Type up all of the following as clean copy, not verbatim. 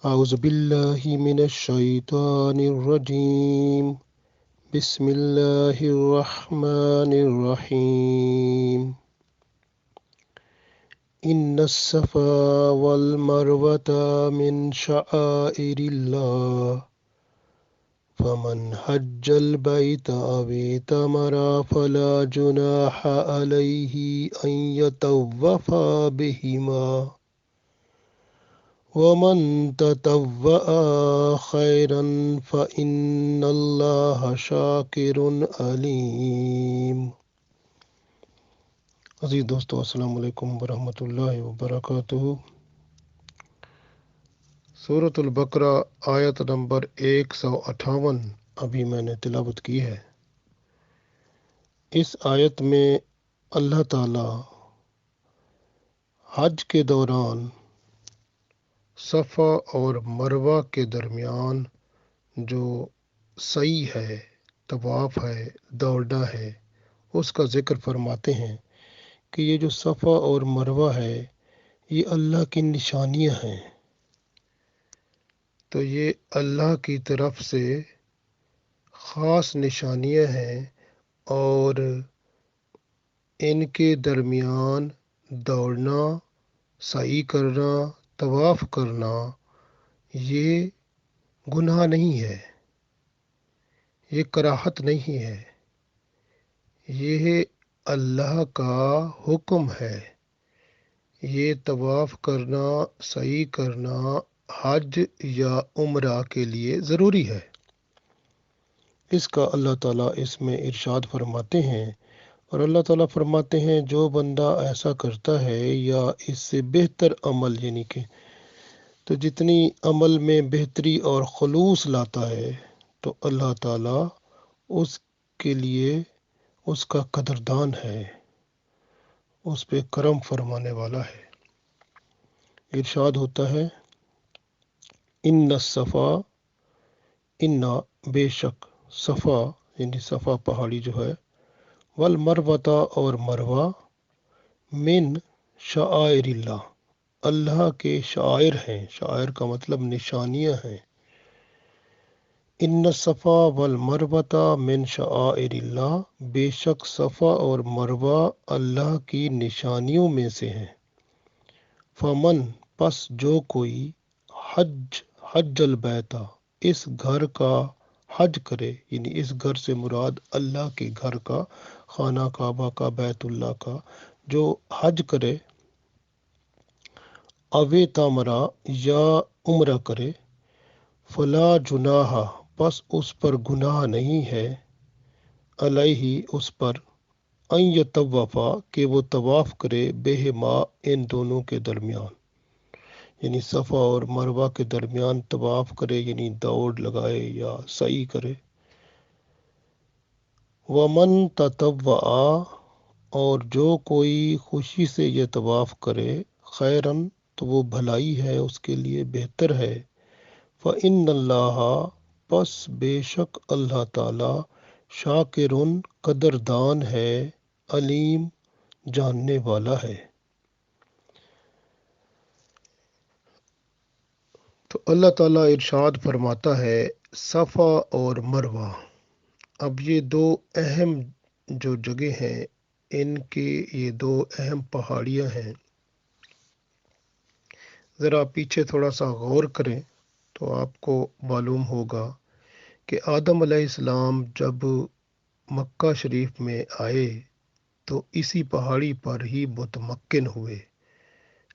أعوذ بالله من الشيطان الرجيم بسم الله الرحمن الرحيم إن الصفا والمروة من شعائر الله فمن حج البيت أو اعتمر فلا جناح عليه أن يطوف بهما ومن تطوع خيرا فإن الله شاکر علیم۔ عزیز دوستو، السلام علیکم ورحمۃ اللہ وبرکاتہ۔ سورۃ البقرہ آیت نمبر 158 ابھی میں نے تلاوت کی ہے۔ اس آیت میں اللہ تعالی حج کے دوران صفا اور مروہ کے درمیان جو سعی ہے، طواف ہے، دوڑنا ہے، اس کا ذکر فرماتے ہیں کہ یہ جو صفا اور مروہ ہے یہ اللہ کی نشانیاں ہیں۔ تو یہ اللہ کی طرف سے خاص نشانیاں ہیں اور ان کے درمیان دوڑنا، سعی کرنا، طواف کرنا یہ گناہ نہیں ہے، یہ کراہت نہیں ہے، یہ اللہ کا حکم ہے۔ یہ طواف کرنا، سعی کرنا حج یا عمرہ کے لیے ضروری ہے۔ اس کا اللہ تعالیٰ اس میں ارشاد فرماتے ہیں، اور اللہ تعالیٰ فرماتے ہیں جو بندہ ایسا کرتا ہے یا اس سے بہتر عمل، یعنی کہ تو جتنی عمل میں بہتری اور خلوص لاتا ہے تو اللہ تعالیٰ اس کے لیے اس کا قدردان ہے، اس پہ کرم فرمانے والا ہے۔ ارشاد ہوتا ہے ان الصفا، ان بے شک، صفا یعنی صفا پہاڑی جو ہے، والمروہ اور مروہ، من شعائر اللہ، اللہ کے شاعر ہیں۔ شاعر کا مطلب نشانیاں ہیں۔ ان الصفا والمروہ من شعائر اللہ، بے شک صفا اور مروہ اللہ کی نشانیوں میں سے ہیں۔ فمن، پس جو کوئی، حج البیت، اس گھر کا حج کرے، یعنی اس گھر سے مراد اللہ کے گھر کا، خانہ کعبہ کا، بیت اللہ کا جو حج کرے، اوے تامرا یا عمرہ کرے، فلا جناح، پس اس پر گناہ نہیں ہے، علیہ اس پر، ان یطوفا کہ وہ طواف کرے، بہما ان دونوں کے درمیان، یعنی صفا اور مروہ کے درمیان طواف کرے، یعنی دوڑ لگائے یا سعی کرے۔ ومن تطوع، اور جو کوئی خوشی سے یہ طواف کرے، خیرن تو وہ بھلائی ہے اس کے لیے، بہتر ہے۔ فإن اللہ، پس بے شک اللہ تعالی، شاکرن قدردان ہے، علیم جاننے والا ہے۔ تو اللہ تعالیٰ ارشاد فرماتا ہے صفا اور مروہ، اب یہ دو اہم جو جگہ ہیں، ان کے یہ دو اہم پہاڑیاں ہیں۔ ذرا پیچھے تھوڑا سا غور کریں تو آپ کو معلوم ہوگا کہ آدم علیہ السلام جب مکہ شریف میں آئے تو اسی پہاڑی پر ہی متمکن ہوئے،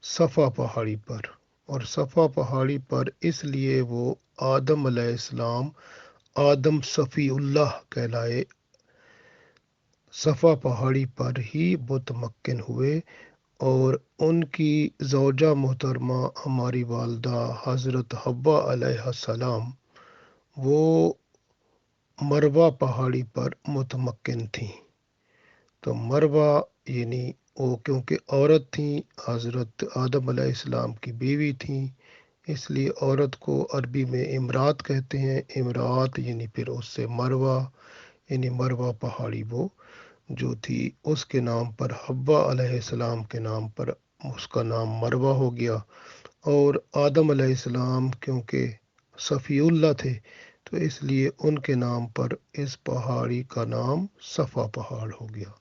صفا پہاڑی پر۔ اور صفا پہاڑی پر اس لیے وہ آدم علیہ السلام آدم صفی اللہ کہلائے، صفا پہاڑی پر ہی متمکن ہوئے، اور ان کی زوجہ محترمہ ہماری والدہ حضرت حوا علیہ السلام وہ مروہ پہاڑی پر متمکن تھیں۔ تو مروہ یعنی وہ کیونکہ عورت تھیں، حضرت آدم علیہ السلام کی بیوی تھیں، اس لیے عورت کو عربی میں امرات کہتے ہیں۔ امرات یعنی پھر اس سے مروہ، یعنی مروہ پہاڑی وہ جو تھی اس کے نام پر، حوا علیہ السلام کے نام پر اس کا نام مروہ ہو گیا، اور آدم علیہ السلام کیونکہ صفی اللہ تھے تو اس لیے ان کے نام پر اس پہاڑی کا نام صفا پہاڑ ہو گیا۔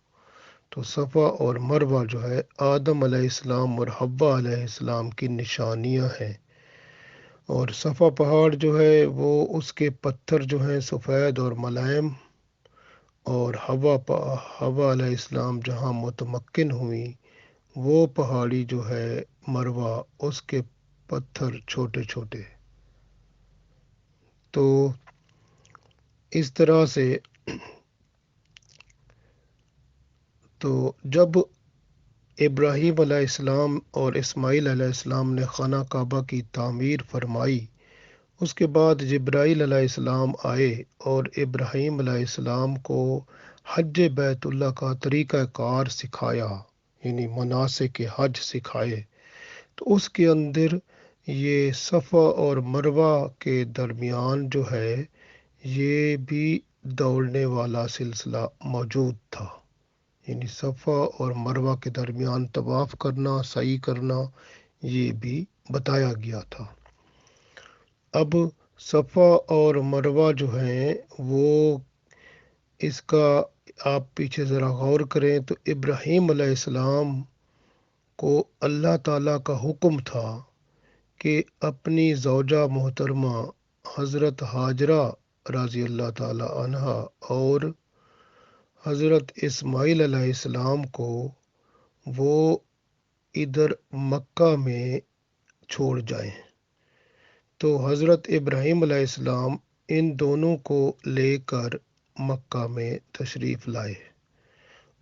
تو صفا اور مروہ جو ہے آدم علیہ السلام اور حوا علیہ السلام کی نشانیاں ہیں۔ اور صفا پہاڑ جو ہے وہ اس کے پتھر جو ہیں سفید اور ملائم، اور حوا علیہ السلام جہاں متمکن ہوئی وہ پہاڑی جو ہے مروہ، اس کے پتھر چھوٹے چھوٹے۔ تو اس طرح سے تو جب ابراہیم علیہ السلام اور اسماعیل علیہ السلام نے خانہ کعبہ کی تعمیر فرمائی، اس کے بعد جبرائیل علیہ السلام آئے اور ابراہیم علیہ السلام کو حج بیت اللہ کا طریقہ کار سکھایا، یعنی مناسک حج سکھائے۔ تو اس کے اندر یہ صفا اور مروہ کے درمیان جو ہے یہ بھی دوڑنے والا سلسلہ موجود تھا، یعنی صفا اور مروہ کے درمیان طواف کرنا، سعی کرنا، یہ بھی بتایا گیا تھا۔ اب صفا اور مروہ جو ہیں وہ اس کا آپ پیچھے ذرا غور کریں تو ابراہیم علیہ السلام کو اللہ تعالیٰ کا حکم تھا کہ اپنی زوجہ محترمہ حضرت ہاجرہ رضی اللہ تعالیٰ عنہا اور حضرت اسماعیل علیہ السلام کو وہ ادھر مکہ میں چھوڑ جائیں۔ تو حضرت ابراہیم علیہ السلام ان دونوں کو لے کر مکہ میں تشریف لائے،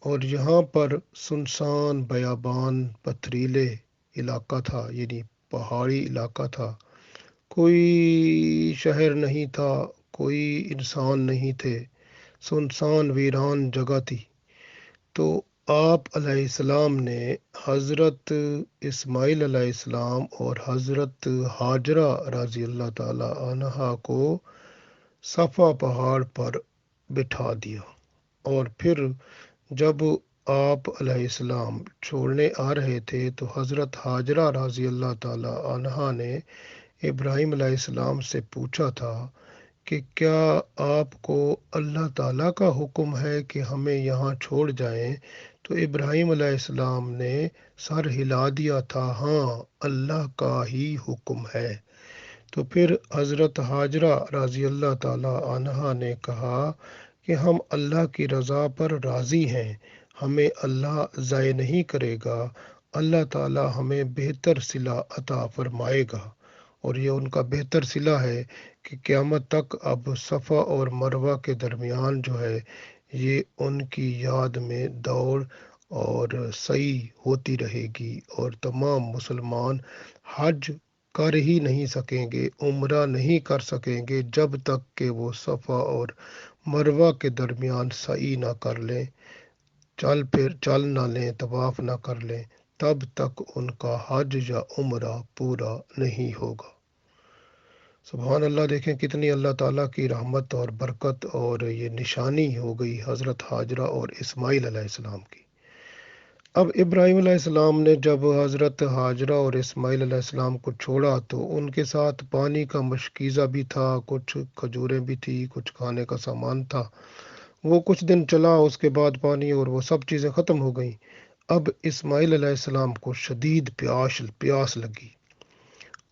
اور یہاں پر سنسان بیابان پتھریلے علاقہ تھا، یعنی پہاڑی علاقہ تھا، کوئی شہر نہیں تھا، کوئی انسان نہیں تھے، سنسان ویران جگہ تھی۔ تو آپ علیہ السلام نے حضرت اسماعیل علیہ السلام اور حضرت ہاجرہ رضی اللہ تعالی عنہا کو صفا پہاڑ پر بٹھا دیا، اور پھر جب آپ علیہ السلام چھوڑنے آ رہے تھے تو حضرت ہاجرہ رضی اللہ تعالی عنہا نے ابراہیم علیہ السلام سے پوچھا تھا کہ کیا آپ کو اللہ تعالیٰ کا حکم ہے کہ ہمیں یہاں چھوڑ جائیں؟ تو ابراہیم علیہ السلام نے سر ہلا دیا تھا، ہاں اللہ کا ہی حکم ہے۔ تو پھر حضرت ہاجرہ رضی اللہ تعالی عنہا نے کہا کہ ہم اللہ کی رضا پر راضی ہیں، ہمیں اللہ ضائع نہیں کرے گا، اللہ تعالیٰ ہمیں بہتر صلہ عطا فرمائے گا۔ اور یہ ان کا بہتر صلہ ہے کہ قیامت تک اب صفا اور مروہ کے درمیان جو ہے یہ ان کی یاد میں دوڑ اور سعی ہوتی رہے گی، اور تمام مسلمان حج کر ہی نہیں سکیں گے، عمرہ نہیں کر سکیں گے جب تک کہ وہ صفا اور مروہ کے درمیان سعی نہ کر لیں، چل نہ لیں، طواف نہ کر لیں، تب تک ان کا حج یا عمرہ پورا نہیں ہوگا۔ سبحان اللہ، دیکھیں کتنی اللہ تعالیٰ کی رحمت اور برکت اور یہ نشانی ہو گئی حضرت ہاجرہ اور اسماعیل علیہ السلام کی۔ اب ابراہیم علیہ السلام نے جب حضرت ہاجرہ اور اسماعیل علیہ السلام کو چھوڑا تو ان کے ساتھ پانی کا مشکیزہ بھی تھا، کچھ کھجوریں بھی تھی، کچھ کھانے کا سامان تھا۔ وہ کچھ دن چلا، اس کے بعد پانی اور وہ سب چیزیں ختم ہو گئیں۔ اب اسماعیل علیہ السلام کو شدید پیاس لگی۔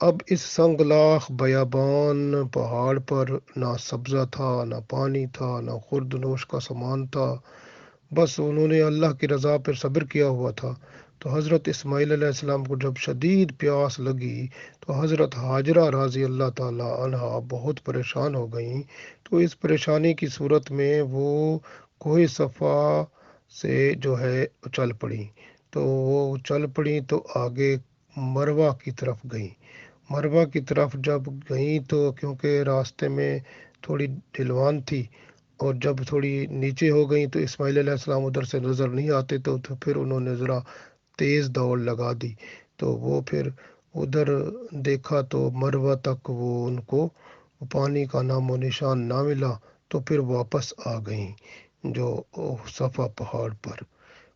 اب اس سنگلاخ بیابان پہاڑ پر نہ سبزہ تھا، نہ پانی تھا، نہ خورد نوش کا سامان تھا، بس انہوں نے اللہ کی رضا پر صبر کیا ہوا تھا۔ تو حضرت اسماعیل علیہ السلام کو جب شدید پیاس لگی تو حضرت ہاجرہ رضی اللہ تعالی عنہا بہت پریشان ہو گئیں۔ تو اس پریشانی کی صورت میں وہ کوہ صفا سے جو ہے چل پڑیں۔ تو وہ چل پڑیں تو آگے مروہ کی طرف گئیں۔ مروہ کی طرف جب گئیں تو کیونکہ راستے میں تھوڑی ڈھلوان تھی، اور جب تھوڑی نیچے ہو گئیں تو اسماعیل علیہ السلام ادھر سے نظر نہیں آتے، تو پھر انہوں نے ذرا تیز دوڑ لگا دی۔ تو وہ پھر ادھر دیکھا تو مروہ تک وہ ان کو پانی کا نام و نشان نہ ملا، تو پھر واپس آ گئیں جو صفا پہاڑ پر۔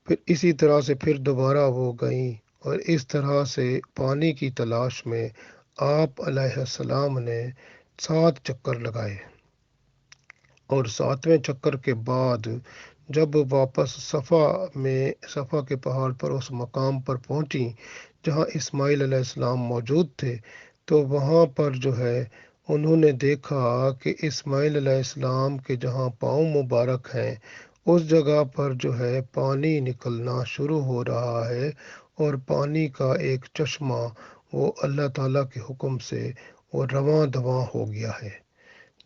پھر اسی طرح سے پھر دوبارہ وہ گئیں اور اس طرح سے پانی کی تلاش میں آپ علیہ السلام نے 7 چکر لگائے، اور 7ویں چکر کے بعد جب واپس صفا کے پہاڑ پر اس مقام پر پہنچی جہاں اسماعیل علیہ السلام موجود تھے، تو وہاں پر جو ہے انہوں نے دیکھا کہ اسماعیل علیہ السلام کے جہاں پاؤں مبارک ہیں اس جگہ پر جو ہے پانی نکلنا شروع ہو رہا ہے، اور پانی کا ایک چشمہ وہ اللہ تعالیٰ کے حکم سے وہ رواں دواں ہو گیا ہے۔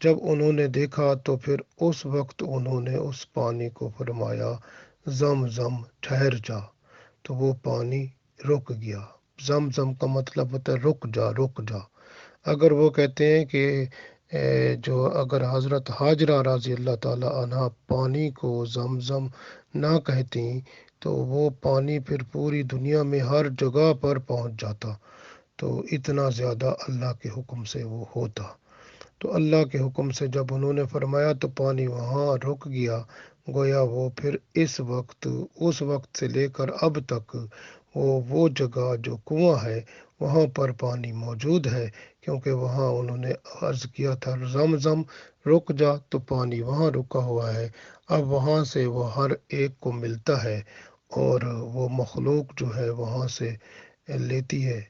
جب انہوں نے دیکھا تو پھر اس وقت انہوں نے اس پانی کو فرمایا زم زم ٹھہر جا، تو وہ پانی رک گیا۔ زم زم کا مطلب ہوتا ہے رک جا رک جا۔ اگر وہ کہتے ہیں کہ جو اگر حضرت حاجرہ رضی اللہ تعالیٰ عنہ پانی کو زم زم نہ کہتی تو وہ پانی پھر پوری دنیا میں ہر جگہ پر پہنچ جاتا، تو اتنا زیادہ اللہ کے حکم سے وہ ہوتا۔ تو اللہ کے حکم سے جب انہوں نے فرمایا تو پانی وہاں رک گیا، گویا وہ پھر اس وقت سے لے کر اب تک وہ جگہ جو کنواں ہے وہاں پر پانی موجود ہے، کیونکہ وہاں انہوں نے عرض کیا تھا زم زم رک جا، تو پانی وہاں رکا ہوا ہے۔ اب وہاں سے وہ ہر ایک کو ملتا ہے، اور وہ مخلوق جو ہے وہاں سے لیتی ہے۔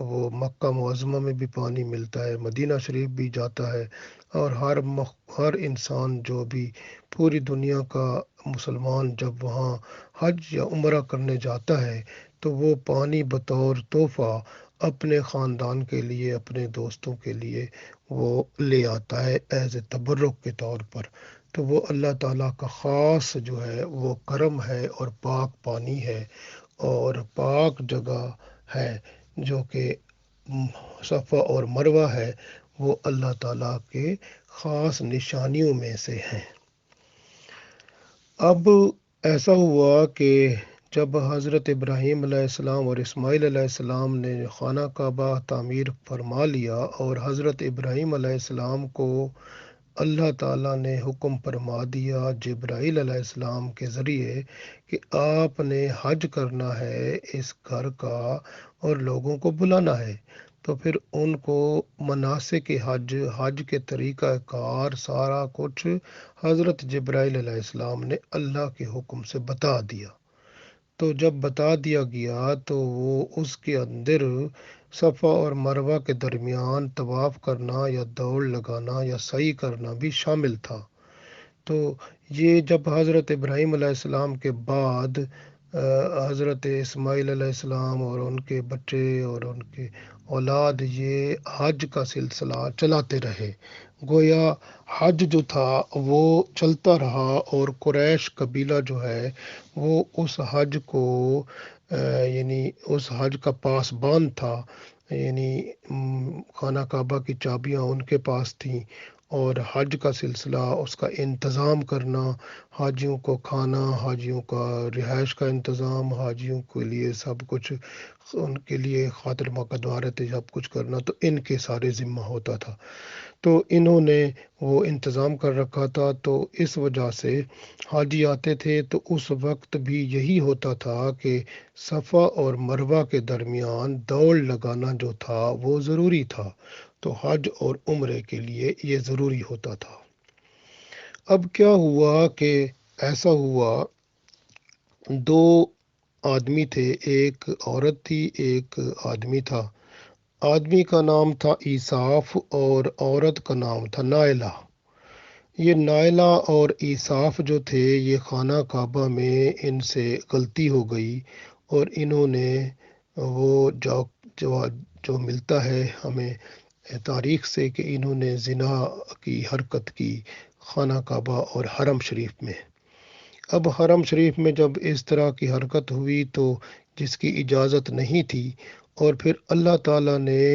وہ مکہ معظمہ میں بھی پانی ملتا ہے، مدینہ شریف بھی جاتا ہے، اور ہر انسان جو بھی پوری دنیا کا مسلمان جب وہاں حج یا عمرہ کرنے جاتا ہے تو وہ پانی بطور تحفہ اپنے خاندان کے لیے، اپنے دوستوں کے لیے وہ لے آتا ہے ایز اے تبرک کے طور پر۔ تو وہ اللہ تعالیٰ کا خاص جو ہے وہ کرم ہے، اور پاک پانی ہے اور پاک جگہ ہے، جو کہ صفا اور مروہ ہے، وہ اللہ تعالیٰ کے خاص نشانیوں میں سے ہیں۔ اب ایسا ہوا کہ جب حضرت ابراہیم علیہ السلام اور اسماعیل علیہ السلام نے خانہ کعبہ تعمیر فرما لیا، اور حضرت ابراہیم علیہ السلام کو اللہ تعالیٰ نے حکم فرما دیا جبرائیل علیہ السلام کے ذریعے کہ آپ نے حج کرنا ہے اس گھر کا اور لوگوں کو بلانا ہے، تو پھر ان کو مناسک حج کے طریقہ کار سارا کچھ حضرت جبرائیل علیہ السلام نے اللہ کے حکم سے بتا دیا۔ تو جب بتا دیا گیا تو وہ اس کے اندر صفا اور مروہ کے درمیان طواف کرنا یا دوڑ لگانا یا سعی کرنا بھی شامل تھا۔ تو یہ جب حضرت ابراہیم علیہ السلام کے بعد حضرت اسماعیل علیہ السلام اور ان کے بچے اور ان کے اولاد یہ حج کا سلسلہ چلاتے رہے، گویا حج جو تھا وہ چلتا رہا، اور قریش قبیلہ جو ہے وہ اس حج کو یعنی اس حج کا پاسبان تھا، یعنی خانہ کعبہ کی چابیاں ان کے پاس تھیں، اور حج کا سلسلہ اس کا انتظام کرنا، حاجیوں کو کھانا، حاجیوں کا رہائش کا انتظام، حاجیوں کے لیے سب کچھ، ان کے لیے خاطر مقدارت سب کچھ کرنا، تو ان کے سارے ذمہ ہوتا تھا۔ تو انہوں نے وہ انتظام کر رکھا تھا، تو اس وجہ سے حاجی آتے تھے تو اس وقت بھی یہی ہوتا تھا کہ صفا اور مروہ کے درمیان دوڑ لگانا جو تھا وہ ضروری تھا، تو حج اور عمرے کے لیے یہ ضروری ہوتا تھا۔ اب کیا ہوا کہ ایسا ہوا، دو آدمی تھے، ایک عورت تھی ایک آدمی تھا۔ آدمی کا نام تھا ایصاف اور عورت کا نام تھا نائلہ۔ یہ نائلہ اور ایصاف جو تھے یہ خانہ کعبہ میں ان سے غلطی ہو گئی، اور انہوں نے وہ جو ملتا ہے ہمیں تاریخ سے کہ انہوں نے زنا کی حرکت کی خانہ کعبہ اور حرم شریف میں۔ اب حرم شریف میں جب اس طرح کی حرکت ہوئی تو جس کی اجازت نہیں تھی، اور پھر اللہ تعالیٰ نے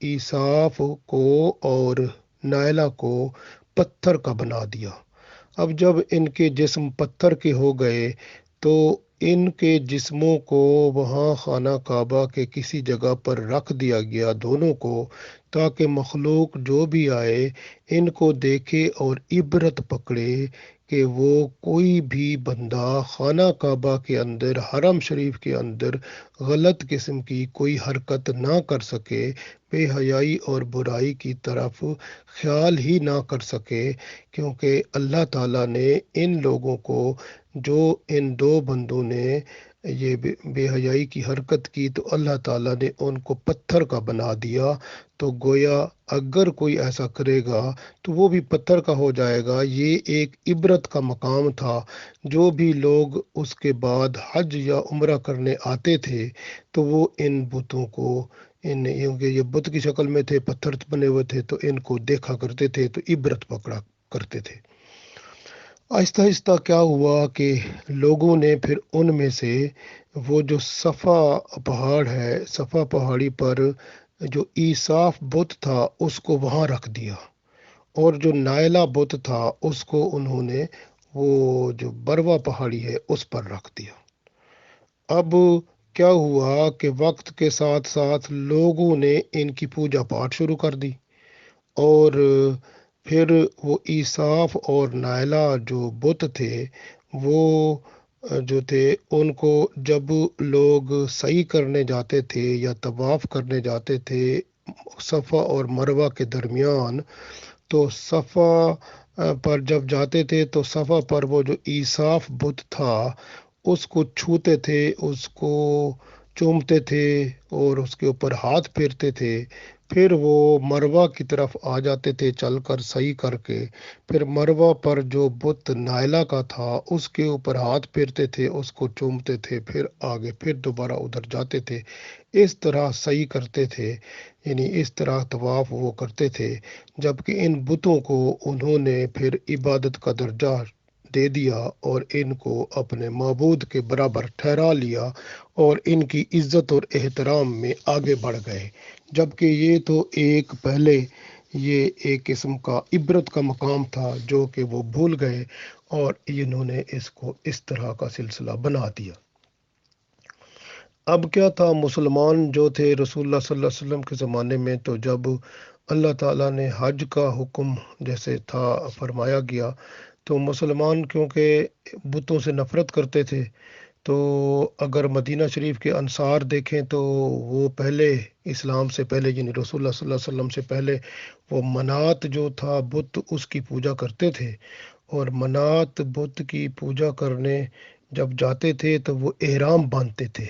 ایصاف کو اور نائلہ کو پتھر کا بنا دیا۔ اب جب ان کے جسم پتھر کے ہو گئے تو ان کے جسموں کو وہاں خانہ کعبہ کے کسی جگہ پر رکھ دیا گیا دونوں کو، تاکہ مخلوق جو بھی آئے ان کو دیکھے اور عبرت پکڑے کہ وہ کوئی بھی بندہ خانہ کعبہ کے اندر، حرم شریف کے اندر غلط قسم کی کوئی حرکت نہ کر سکے، بے حیائی اور برائی کی طرف خیال ہی نہ کر سکے، کیونکہ اللہ تعالیٰ نے ان لوگوں کو، جو ان دو بندوں نے یہ بے حیائی کی حرکت کی، تو اللہ تعالیٰ نے ان کو پتھر کا بنا دیا۔ تو گویا اگر کوئی ایسا کرے گا تو وہ بھی پتھر کا ہو جائے گا۔ یہ ایک عبرت کا مقام تھا۔ جو بھی لوگ اس کے بعد حج یا عمرہ کرنے آتے تھے تو وہ ان بتوں کو، کیونکہ یہ بت کی شکل میں تھے، پتھر بنے ہوئے تھے، تو ان کو دیکھا کرتے تھے تو عبرت پکڑا کرتے تھے۔ آہستہ آہستہ کیا ہوا کہ لوگوں نے پھر ان میں سے وہ جو صفا پہاڑ ہے، صفا پہاڑی پر جو ایصاف بت تھا اس کو وہاں رکھ دیا، اور جو نائلہ بت تھا اس کو انہوں نے وہ جو بروا پہاڑی ہے اس پر رکھ دیا۔ اب کیا ہوا کہ وقت کے ساتھ ساتھ لوگوں نے ان کی پوجا پاٹ شروع کر دی، اور پھر وہ ایصاف اور نائلہ جو بت تھے وہ جو تھے ان کو جب لوگ سعی کرنے جاتے تھے یا طواف کرنے جاتے تھے صفا اور مروہ کے درمیان، تو صفا پر جب جاتے تھے تو صفا پر وہ جو ایصاف بت تھا اس کو چھوتے تھے، اس کو چومتے تھے اور اس کے اوپر ہاتھ پھیرتے تھے۔ پھر وہ مروہ کی طرف آ جاتے تھے چل کر صحیح کر کے، پھر مروہ پر جو بت نائلہ کا تھا اس کے اوپر ہاتھ پھیرتے تھے، اس کو چومتے تھے، پھر آگے پھر دوبارہ ادھر جاتے تھے، اس طرح صحیح کرتے تھے، یعنی اس طرح طواف وہ کرتے تھے۔ جبکہ ان بتوں کو انہوں نے پھر عبادت کا درجہ دے دیا اور ان کو اپنے معبود کے برابر ٹھہرا لیا، اور ان کی عزت اور احترام میں آگے بڑھ گئے۔ جبکہ یہ تو پہلے یہ ایک قسم کا عبرت کا مقام تھا جو کہ وہ بھول گئے، اور انہوں نے اس کو اس طرح کا سلسلہ بنا دیا۔ اب کیا تھا، مسلمان جو تھے رسول اللہ صلی اللہ علیہ وسلم کے زمانے میں، تو جب اللہ تعالیٰ نے حج کا حکم جیسے تھا فرمایا گیا، تو مسلمان کیونکہ بتوں سے نفرت کرتے تھے، تو اگر مدینہ شریف کے انصار دیکھیں تو وہ پہلے اسلام سے پہلے، یعنی رسول اللہ صلی اللہ علیہ وسلم سے پہلے، وہ منات جو تھا بت اس کی پوجا کرتے تھے، اور منات بت کی پوجا کرنے جب جاتے تھے تو وہ احرام باندھتے تھے،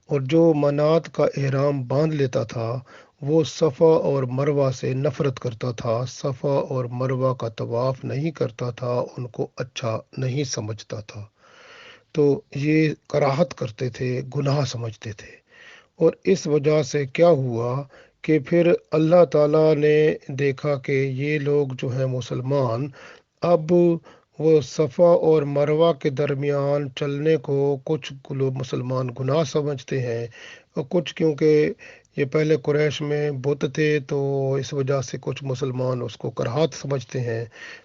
اور جو منات کا احرام باندھ لیتا تھا وہ صفا اور مروہ سے نفرت کرتا تھا، صفا اور مروہ کا طواف نہیں کرتا تھا، ان کو اچھا نہیں سمجھتا تھا، تو یہ کراہت کرتے تھے، گناہ سمجھتے تھے۔ اور اس وجہ سے کیا ہوا کہ پھر اللہ تعالیٰ نے دیکھا کہ یہ لوگ جو ہیں مسلمان، اب وہ صفا اور مروہ کے درمیان چلنے کو کچھ لوگ مسلمان گناہ سمجھتے ہیں، اور کچھ کیونکہ یہ پہلے قریش میں بت تھے تو اس وجہ سے کچھ مسلمان اس کو کراہت سمجھتے ہیں۔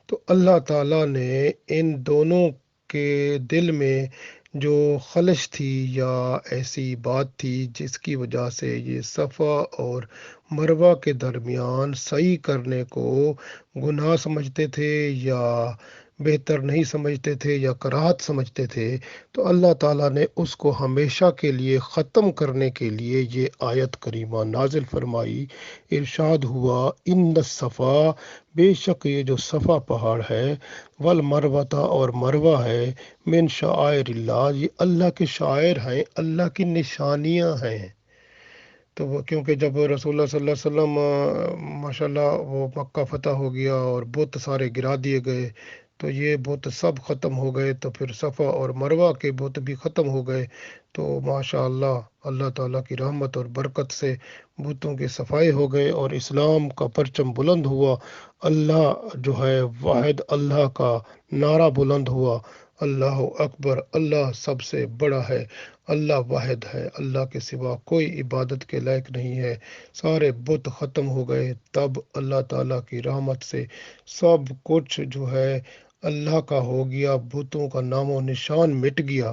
تو اللہ تعالیٰ نے ان دونوں کے دل میں جو خلش تھی یا ایسی بات تھی جس کی وجہ سے یہ صفا اور مروہ کے درمیان صحیح کرنے کو گناہ سمجھتے تھے یا بہتر نہیں سمجھتے تھے یا کراہت سمجھتے تھے، تو اللہ تعالیٰ نے اس کو ہمیشہ کے لیے ختم کرنے کے لیے یہ آیت کریمہ نازل فرمائی۔ ارشاد ہوا، ان الصفا، بے شک یہ جو صفا پہاڑ ہے، والمروہ اور مروہ ہے، من شعائر اللہ، یہ اللہ کے شاعر ہیں، اللہ کی نشانیاں ہیں۔ تو وہ کیونکہ جب رسول اللہ صلی اللہ علیہ وسلم ماشاءاللہ وہ مکہ فتح ہو گیا اور بت سارے گرا دیے گئے، تو یہ بت سب ختم ہو گئے، تو پھر صفا اور مروہ کے بت بھی ختم ہو گئے، تو ماشاءاللہ اللہ تعالیٰ کی رحمت اور برکت سے بتوں کے صفائی ہو گئے اور اسلام کا پرچم بلند ہوا، اللہ جو ہے واحد اللہ کا نعرہ بلند ہوا، اللہ اکبر، اللہ سب سے بڑا ہے، اللہ واحد ہے، اللہ کے سوا کوئی عبادت کے لائق نہیں ہے، سارے بت ختم ہو گئے۔ تب اللہ تعالیٰ کی رحمت سے سب کچھ جو ہے اللہ کا ہو گیا، بتوں کا نام و نشان مٹ گیا۔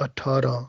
18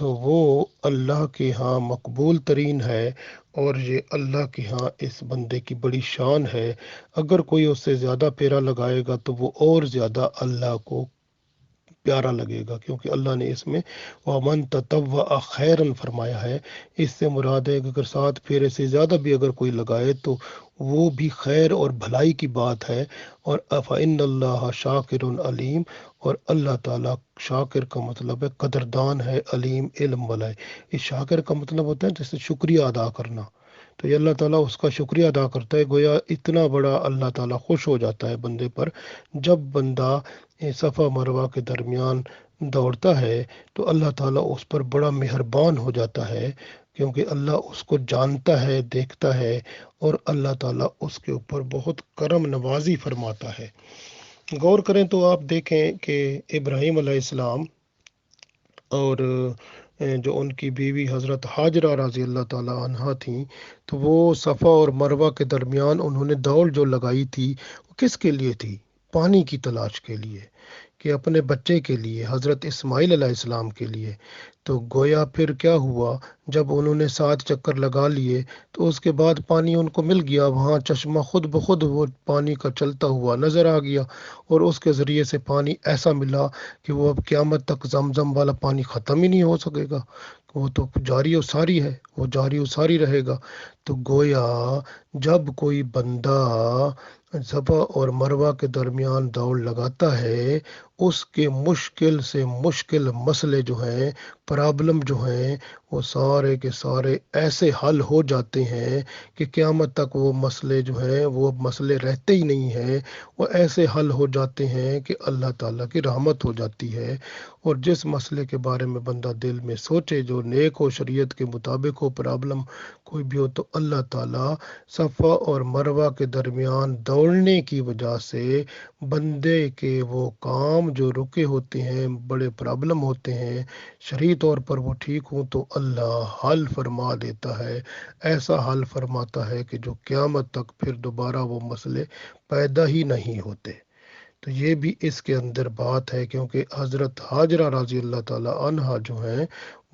تو وہ اللہ کے ہاں مقبول ترین ہے، اور یہ اللہ کے ہاں اس بندے کی بڑی شان ہے۔ اگر کوئی اس سے زیادہ پیرا لگائے گا تو وہ اور زیادہ اللہ کو پیارا لگے گا، کیونکہ اللہ نے اس میں وَمَن تَطَوَّعَ خَيْرًا فرمایا ہے۔ اس سے مراد ہے کہ اگر 7 پھیرے سے زیادہ بھی اگر کوئی لگائے تو وہ بھی خیر اور بھلائی کی بات ہے۔ اور فَإِنَّ اللَّهَ شَاكِرٌ علیم، اور اللہ تعالیٰ شاکر کا مطلب ہے قدردان ہے، علیم علم والا ہے۔ اس شاکر کا مطلب ہوتا ہے جیسے شکریہ ادا کرنا، تو یہ اللہ تعالیٰ اس کا شکریہ ادا کرتا ہے۔ گویا اتنا بڑا اللہ تعالیٰ خوش ہو جاتا ہے بندے پر جب بندہ صفا مروہ کے درمیان دوڑتا ہے، تو اللہ تعالیٰ اس پر بڑا مہربان ہو جاتا ہے، کیونکہ اللہ اس کو جانتا ہے، دیکھتا ہے، اور اللہ تعالیٰ اس کے اوپر بہت کرم نوازی فرماتا ہے۔ غور کریں تو آپ دیکھیں کہ ابراہیم علیہ السلام اور جو ان کی بیوی حضرت حاجرہ رضی اللہ تعالیٰ عنہا تھیں، تو وہ صفا اور مروہ کے درمیان انہوں نے دوڑ جو لگائی تھی، وہ کس کے لیے تھی؟ پانی کی تلاش کے لیے، کہ اپنے بچے کے لیے، حضرت اسماعیل علیہ السلام کے لیے۔ تو گویا پھر کیا ہوا، جب انہوں نے 7 چکر لگا لیے تو اس کے بعد پانی ان کو مل گیا، وہاں چشمہ خود بخود وہ پانی کا چلتا ہوا نظر آ گیا، اور اس کے ذریعے سے پانی ایسا ملا کہ وہ اب قیامت تک زمزم والا پانی ختم ہی نہیں ہو سکے گا، وہ تو جاری و ساری ہے، وہ جاری و ساری رہے گا۔ تو گویا جب کوئی بندہ صفا اور مروہ کے درمیان دوڑ لگاتا ہے، اس کے مشکل سے مشکل مسئلے جو ہیں، پرابلم جو ہیں، وہ سارے کے سارے ایسے حل ہو جاتے ہیں کہ قیامت تک وہ مسئلے جو ہیں وہ مسئلے رہتے ہی نہیں ہیں، وہ ایسے حل ہو جاتے ہیں کہ اللہ تعالیٰ کی رحمت ہو جاتی ہے۔ اور جس مسئلے کے بارے میں بندہ دل میں سوچے، جو نیک ہو، شریعت کے مطابق ہو، پرابلم کوئی بھی ہو، تو اللہ تعالیٰ صفا اور مروہ کے درمیان دوڑنے کی وجہ سے بندے کے وہ کام جو رکے ہوتے ہیں، بڑے پرابلم ہوتے ہیں، شرعی طور پر وہ ٹھیک ہوں تو اللہ حل فرما دیتا ہے، ایسا حل فرماتا ہے کہ جو قیامت تک پھر دوبارہ وہ مسئلے پیدا ہی نہیں ہوتے۔ تو یہ بھی اس کے اندر بات ہے، کیونکہ حضرت حاجرہ رضی اللہ تعالیٰ عنہا جو ہیں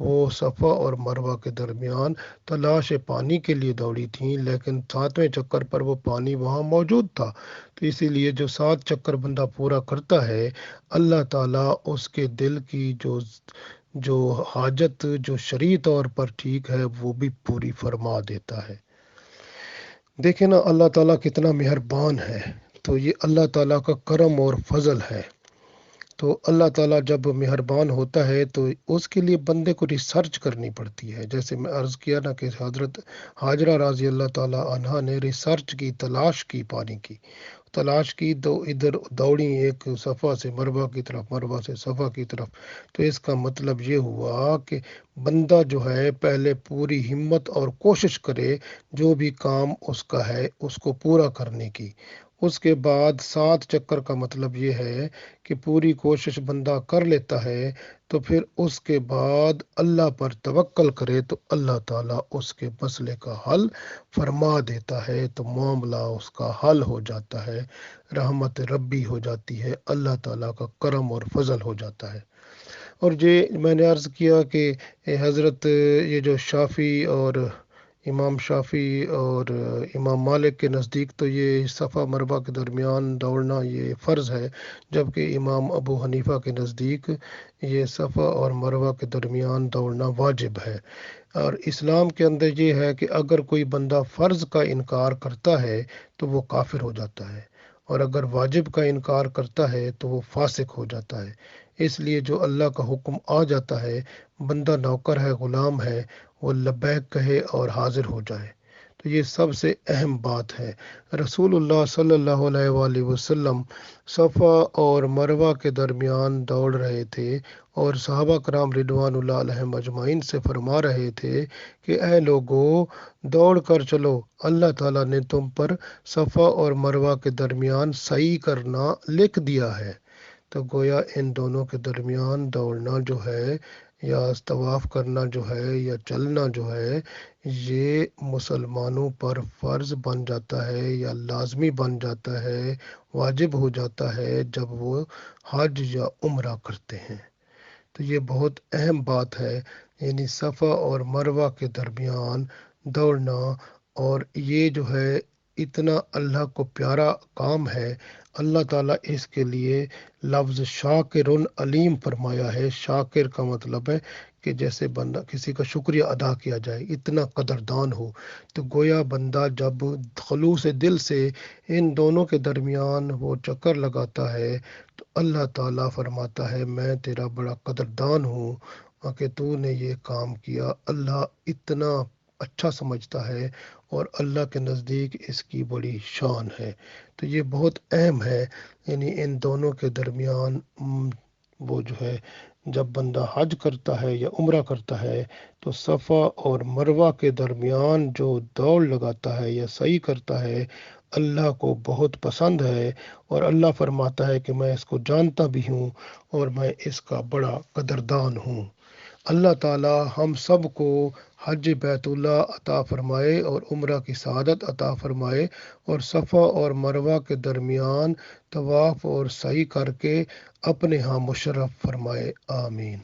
وہ صفا اور مروہ کے درمیان تلاش پانی کے لیے دوڑی تھیں، لیکن 7ویں چکر پر وہ پانی وہاں موجود تھا۔ تو اسی لیے جو 7 چکر بندہ پورا کرتا ہے، اللہ تعالیٰ اس کے دل کی جو حاجت جو شرعی طور پر ٹھیک ہے وہ بھی پوری فرما دیتا ہے۔ دیکھیں نا اللہ تعالیٰ کتنا مہربان ہے، تو یہ اللہ تعالیٰ کا کرم اور فضل ہے۔ تو اللہ تعالیٰ جب مہربان ہوتا ہے تو اس کے لیے بندے کو ریسرچ کرنی پڑتی ہے، جیسے میں عرض کیا نا کہ حضرت حاجرہ رضی اللہ تعالیٰ عنہا نے ریسرچ کی، تلاش کی، پانی کی تلاش کی، تو ادھر دوڑی ایک صفا سے مروہ کی طرف، مروہ سے صفا کی طرف۔ تو اس کا مطلب یہ ہوا کہ بندہ جو ہے پہلے پوری ہمت اور کوشش کرے جو بھی کام اس کا ہے اس کو پورا کرنے کی۔ اس کے بعد 7 چکر کا مطلب یہ ہے کہ پوری کوشش بندہ کر لیتا ہے، تو پھر اس کے بعد اللہ پر توکل کرے تو اللہ تعالیٰ اس کے مسئلے کا حل فرما دیتا ہے، تو معاملہ اس کا حل ہو جاتا ہے، رحمت ربی ہو جاتی ہے، اللہ تعالیٰ کا کرم اور فضل ہو جاتا ہے۔ اور یہ میں نے عرض کیا کہ حضرت یہ جو شافی اور امام شافی اور امام مالک کے نزدیک تو یہ صفا مروہ کے درمیان دوڑنا یہ فرض ہے، جبکہ امام ابو حنیفہ کے نزدیک یہ صفا اور مروہ کے درمیان دوڑنا واجب ہے۔ اور اسلام کے اندر یہ ہے کہ اگر کوئی بندہ فرض کا انکار کرتا ہے تو وہ کافر ہو جاتا ہے، اور اگر واجب کا انکار کرتا ہے تو وہ فاسق ہو جاتا ہے۔ اس لیے جو اللہ کا حکم آ جاتا ہے، بندہ نوکر ہے، غلام ہے، وہ لبیک کہے اور حاضر ہو جائے، تو یہ سب سے اہم بات ہے۔ رسول اللہ صلی اللہ علیہ وآلہ وسلم صفا اور مروہ کے درمیان دوڑ رہے تھے، اور صحابہ کرام رضوان اللہ علیہم اجمعین سے فرما رہے تھے کہ اے لوگو، دوڑ کر چلو، اللہ تعالیٰ نے تم پر صفا اور مروہ کے درمیان سعی کرنا لکھ دیا ہے۔ تو گویا ان دونوں کے درمیان دوڑنا جو ہے، یا طواف کرنا جو ہے، یا چلنا جو ہے، یہ مسلمانوں پر فرض بن جاتا ہے یا لازمی بن جاتا ہے، واجب ہو جاتا ہے جب وہ حج یا عمرہ کرتے ہیں۔ تو یہ بہت اہم بات ہے، یعنی صفا اور مروہ کے درمیان دوڑنا، اور یہ جو ہے اتنا اللہ کو پیارا کام ہے۔ اللہ تعالیٰ اس کے لیے لفظ شاکر علیم فرمایا ہے۔ شاکر کا مطلب ہے کہ جیسے بندہ کسی کا شکریہ ادا کیا جائے، اتنا قدردان ہو۔ تو گویا بندہ جب خلوص دل سے ان دونوں کے درمیان وہ چکر لگاتا ہے تو اللہ تعالیٰ فرماتا ہے میں تیرا بڑا قدردان ہوں کہ تو نے یہ کام کیا۔ اللہ اتنا اچھا سمجھتا ہے اور اللہ کے نزدیک اس کی بڑی شان ہے۔ تو یہ بہت اہم ہے، یعنی ان دونوں کے درمیان وہ جو ہے جب بندہ حج کرتا ہے یا عمرہ کرتا ہے تو صفا اور مروہ کے درمیان جو دوڑ لگاتا ہے یا سعی کرتا ہے اللہ کو بہت پسند ہے، اور اللہ فرماتا ہے کہ میں اس کو جانتا بھی ہوں اور میں اس کا بڑا قدردان ہوں۔ اللہ تعالیٰ ہم سب کو حج بیت اللہ عطا فرمائے اور عمرہ کی سعادت عطا فرمائے، اور صفا اور مروہ کے درمیان طواف اور سعی کر کے اپنے ہاں مشرف فرمائے، آمین۔